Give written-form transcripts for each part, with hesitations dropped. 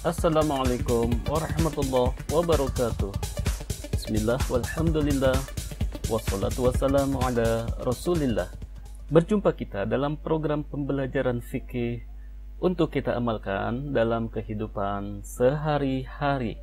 Assalamualaikum warahmatullahi wabarakatuh. Bismillah, walhamdulillah, wassalatu wassalamu ala rasulillah. Berjumpa kita dalam program pembelajaran fikih untuk kita amalkan dalam kehidupan sehari-hari.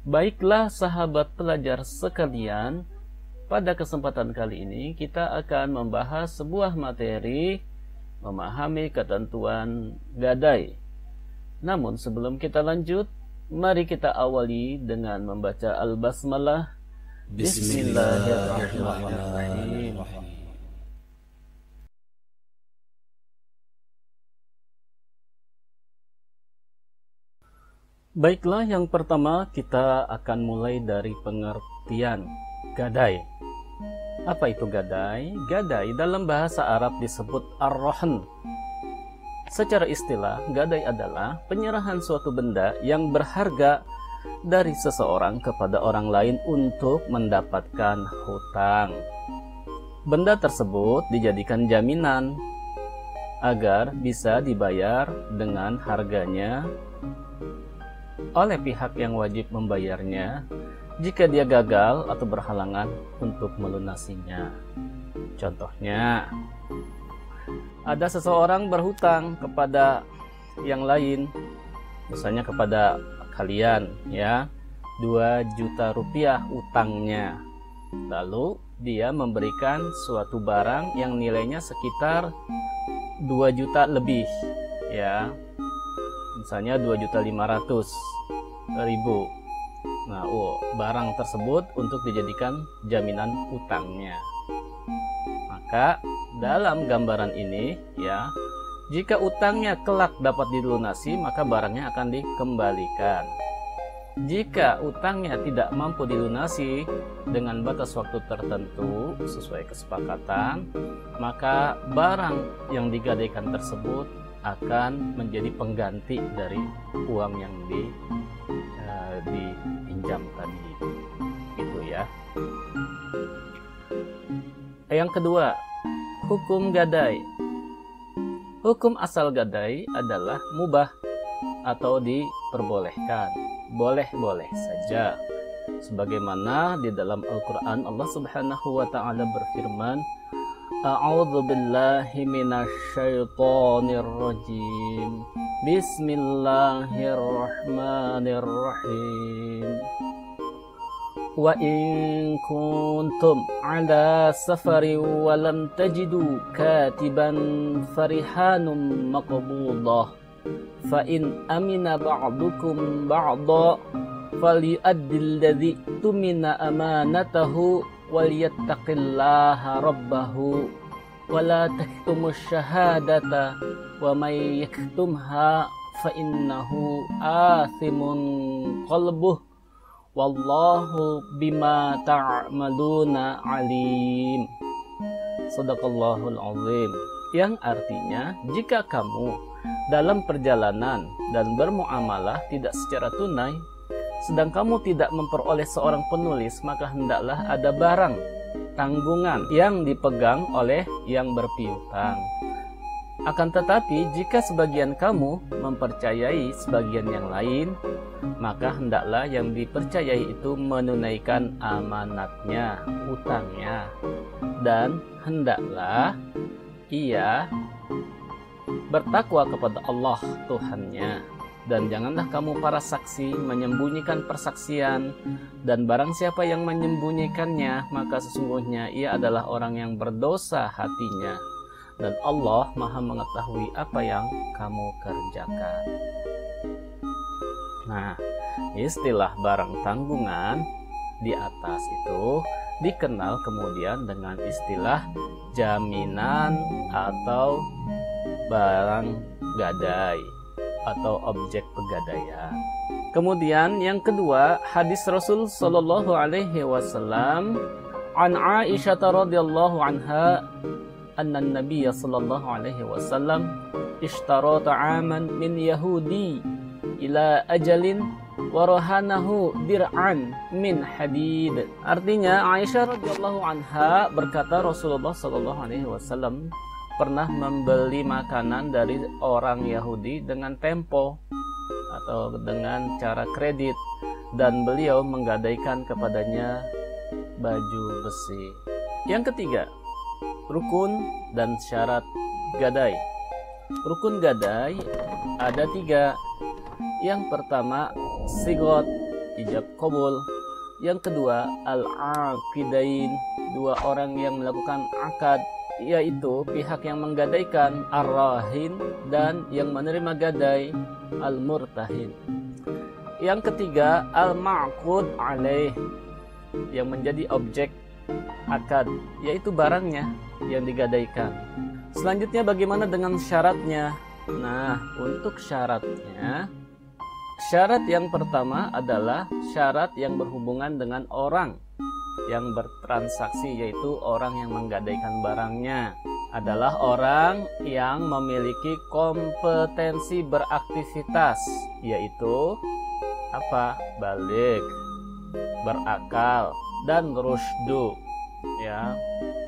Baiklah sahabat pelajar sekalian, pada kesempatan kali ini kita akan membahas sebuah materi memahami ketentuan gadai. Namun sebelum kita lanjut, mari kita awali dengan membaca Al-Basmalah. Bismillahirrahmanirrahim. Baiklah, yang pertama kita akan mulai dari pengertian gadai. Apa itu gadai? Gadai dalam bahasa Arab disebut ar-rahn. Secara istilah, gadai adalah penyerahan suatu benda yang berharga dari seseorang kepada orang lain untuk mendapatkan hutang. Benda tersebut dijadikan jaminan agar bisa dibayar dengan harganya oleh pihak yang wajib membayarnya jika dia gagal atau berhalangan untuk melunasinya. Contohnya, ada seseorang berhutang kepada yang lain, misalnya kepada kalian, ya, 2 juta rupiah utangnya. Lalu dia memberikan suatu barang yang nilainya sekitar 2 juta lebih, ya, misalnya 2.500.000. Nah, barang tersebut untuk dijadikan jaminan utangnya. Maka dalam gambaran ini, ya, jika utangnya kelak dapat dilunasi, maka barangnya akan dikembalikan. Jika utangnya tidak mampu dilunasi dengan batas waktu tertentu sesuai kesepakatan, maka barang yang digadaikan tersebut akan menjadi pengganti dari uang yang dipinjam tadi. Itu ya. Yang kedua, hukum gadai. Hukum asal gadai adalah mubah atau diperbolehkan, boleh-boleh saja. Sebagaimana di dalam Al-Quran Allah Subhanahu wa Ta'ala berfirman, A'udzu billahi minasyaitonir rajim. Bismillahirrahmanirrahim. Wa in kuntum ala safari wa lam tajidu katiban farihanum maqbudah fa in amina ba'dukum ba'da falyu'addil ladzi tumina amanatahu walyattaqillaha rabbahu wala taktumus syahadata wa may yaktumha fa innahu athimun qalbuh wallahu bima ta'maluna alim. Shadaqallahul azim. Yang artinya, jika kamu dalam perjalanan dan bermuamalah tidak secara tunai, sedang kamu tidak memperoleh seorang penulis, maka hendaklah ada barang tanggungan yang dipegang oleh yang berpiutang. Akan tetapi, jika sebagian kamu mempercayai sebagian yang lain, maka hendaklah yang dipercayai itu menunaikan amanatnya, hutangnya, dan hendaklah ia bertakwa kepada Allah Tuhannya. Dan janganlah kamu para saksi menyembunyikan persaksian, dan barang siapa yang menyembunyikannya, maka sesungguhnya ia adalah orang yang berdosa hatinya, dan Allah Maha mengetahui apa yang kamu kerjakan. Nah, istilah barang tanggungan di atas itu dikenal kemudian dengan istilah jaminan atau barang gadai atau objek pegadaian. Kemudian yang kedua, hadis Rasul sallallahu alaihi wasallam an Aisyah radhiyallahu anha anna an-nabiy sallallahu alaihi wasallam ishtara ta'aman min yahudi ila ajalin warahanahu dir'an min hadid. Artinya, Aisyah radhiyallahu anha berkata, Rasulullah sallallahu alaihi wasallam pernah membeli makanan dari orang Yahudi dengan tempo atau dengan cara kredit, dan beliau menggadaikan kepadanya baju besi. Yang ketiga, rukun dan syarat gadai. Rukun gadai ada 3. Yang pertama, sigot, ijab qabul. Yang kedua, al-aqidain, 2 orang yang melakukan akad, yaitu pihak yang menggadaikan, ar-rahin, dan yang menerima gadai, al-murtahin. Yang ketiga, al-ma'qud alaih, yang menjadi objek akad, yaitu barangnya yang digadaikan. Selanjutnya, bagaimana dengan syaratnya? Nah, untuk syaratnya, syarat yang pertama adalah syarat yang berhubungan dengan orang yang bertransaksi, yaitu orang yang menggadaikan barangnya adalah orang yang memiliki kompetensi beraktivitas, yaitu apa? Balik, berakal, dan rusydu, ya,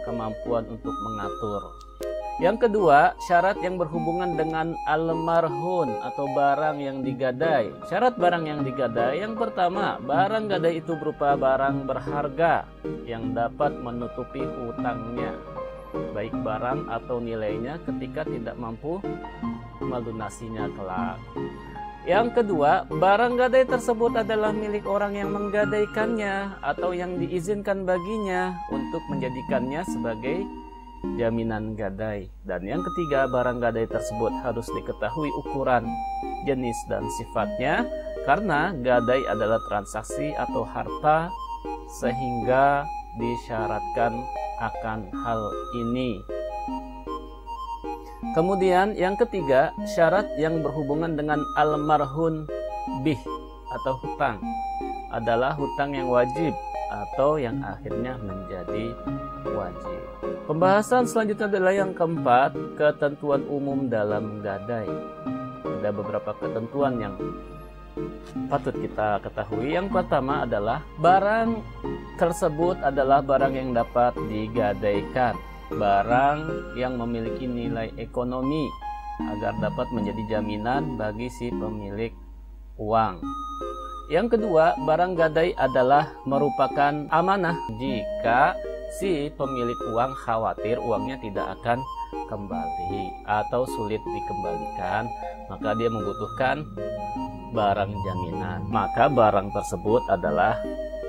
kemampuan untuk mengatur. Yang kedua, syarat yang berhubungan dengan al-marhun atau barang yang digadai. Syarat barang yang digadai, yang pertama, barang gadai itu berupa barang berharga yang dapat menutupi hutangnya, baik barang atau nilainya ketika tidak mampu melunasinya kelak. Yang kedua, barang gadai tersebut adalah milik orang yang menggadaikannya atau yang diizinkan baginya untuk menjadikannya sebagai jaminan gadai. Dan yang ketiga, barang gadai tersebut harus diketahui ukuran, jenis, dan sifatnya, karena gadai adalah transaksi atau harta, sehingga disyaratkan akan hal ini. Kemudian yang ketiga, syarat yang berhubungan dengan al-marhun bih atau hutang adalah hutang yang wajib atau yang akhirnya menjadi wajib. Pembahasan selanjutnya adalah yang keempat, ketentuan umum dalam gadai. Ada beberapa ketentuan yang patut kita ketahui. Yang pertama adalah barang tersebut adalah barang yang dapat digadaikan, barang yang memiliki nilai ekonomi agar dapat menjadi jaminan bagi si pemilik uang. Yang kedua, barang gadai adalah merupakan amanah jika si pemilik uang khawatir uangnya tidak akan kembali atau sulit dikembalikan, maka dia membutuhkan barang jaminan. Maka barang tersebut adalah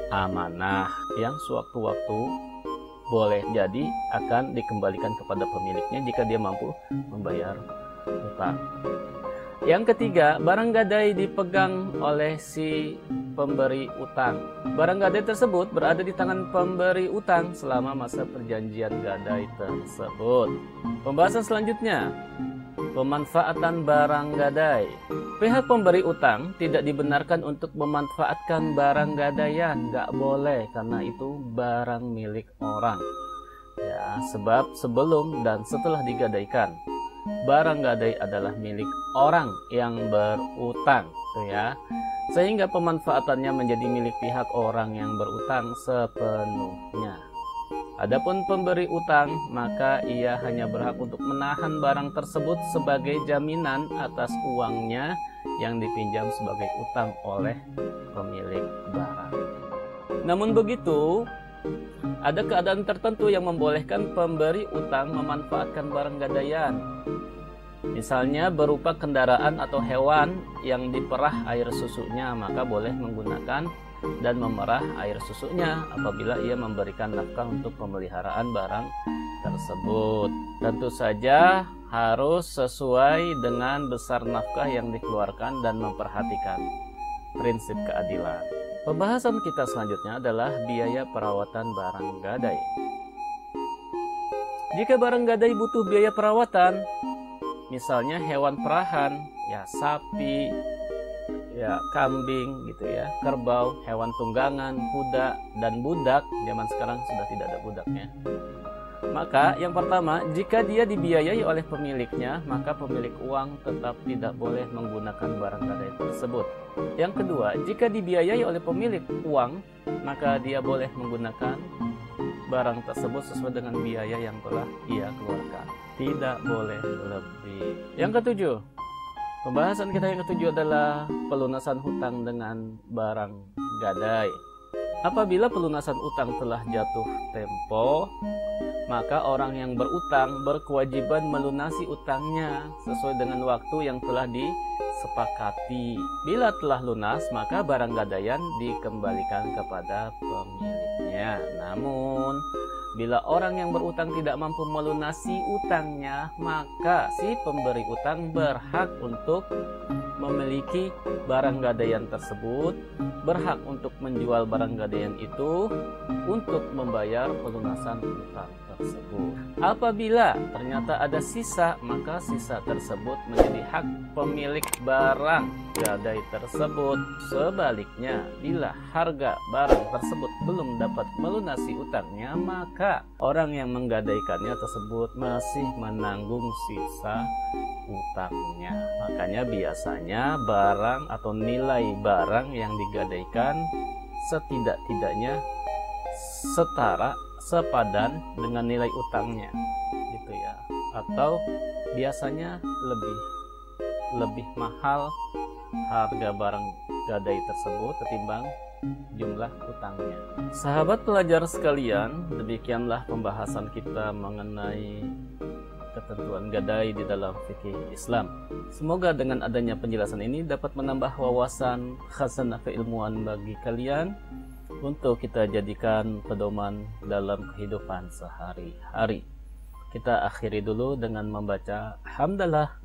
amanah yang sewaktu-waktu boleh jadi akan dikembalikan kepada pemiliknya jika dia mampu membayar utang. Yang ketiga, barang gadai dipegang oleh si pemberi utang. Barang gadai tersebut berada di tangan pemberi utang selama masa perjanjian gadai tersebut. Pembahasan selanjutnya, pemanfaatan barang gadai. Pihak pemberi utang tidak dibenarkan untuk memanfaatkan barang gadaian, nggak boleh, karena itu barang milik orang. Ya, sebab sebelum dan setelah digadaikan, barang gadai adalah milik orang yang berutang, tuh ya. Sehingga pemanfaatannya menjadi milik pihak orang yang berutang sepenuhnya. Adapun pemberi utang, maka ia hanya berhak untuk menahan barang tersebut sebagai jaminan atas uangnya yang dipinjam sebagai utang oleh pemilik barang. Namun begitu, ada keadaan tertentu yang membolehkan pemberi utang memanfaatkan barang gadaian. Misalnya berupa kendaraan atau hewan yang diperah air susunya, maka boleh menggunakan dan memerah air susunya apabila ia memberikan nafkah untuk pemeliharaan barang tersebut. Tentu saja harus sesuai dengan besar nafkah yang dikeluarkan dan memperhatikan prinsip keadilan. Pembahasan kita selanjutnya adalah biaya perawatan barang gadai. Jika barang gadai butuh biaya perawatan, misalnya hewan perahan, ya sapi, ya kambing gitu ya, kerbau, hewan tunggangan, kuda, dan budak. Zaman sekarang sudah tidak ada budaknya. Maka yang pertama, jika dia dibiayai oleh pemiliknya, maka pemilik uang tetap tidak boleh menggunakan barang gadai tersebut. Yang kedua, jika dibiayai oleh pemilik uang, maka dia boleh menggunakan barang tersebut sesuai dengan biaya yang telah ia keluarkan. Tidak boleh lebih. Yang ketujuh, Pembahasan kita yang ketujuh adalah pelunasan hutang dengan barang gadai. Apabila pelunasan utang telah jatuh tempo, maka orang yang berutang berkewajiban melunasi utangnya sesuai dengan waktu yang telah disepakati. Bila telah lunas, maka barang gadaian dikembalikan kepada pemiliknya. Namun, bila orang yang berutang tidak mampu melunasi utangnya, maka si pemberi utang berhak untuk memiliki barang gadaian tersebut, berhak untuk menjual barang gadaian itu untuk membayar pelunasan utang tersebut. Apabila ternyata ada sisa, maka sisa tersebut menjadi hak pemilik barang gadai tersebut. Sebaliknya, bila harga barang tersebut belum dapat melunasi utangnya, maka orang yang menggadaikannya tersebut masih menanggung sisa utangnya. Makanya biasanya barang atau nilai barang yang digadaikan setidak-tidaknya setara, sepadan dengan nilai utangnya, gitu ya. Atau biasanya lebih mahal harga barang gadai tersebut ketimbang jumlah utangnya. Sahabat pelajar sekalian, demikianlah pembahasan kita mengenai ketentuan gadai di dalam fikih Islam. Semoga dengan adanya penjelasan ini dapat menambah wawasan khazanah keilmuan bagi kalian untuk kita jadikan pedoman dalam kehidupan sehari-hari. Kita akhiri dulu dengan membaca hamdalah.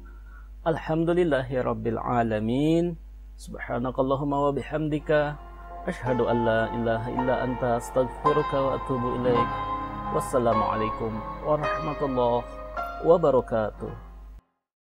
Alhamdulillahirabbil alamin. Subhanakallahumma wa bihamdika asyhadu an la ilaha illa anta astaghfiruka wa atubu ilaik. Wassalamualaikum warahmatullahi wabarakatuh.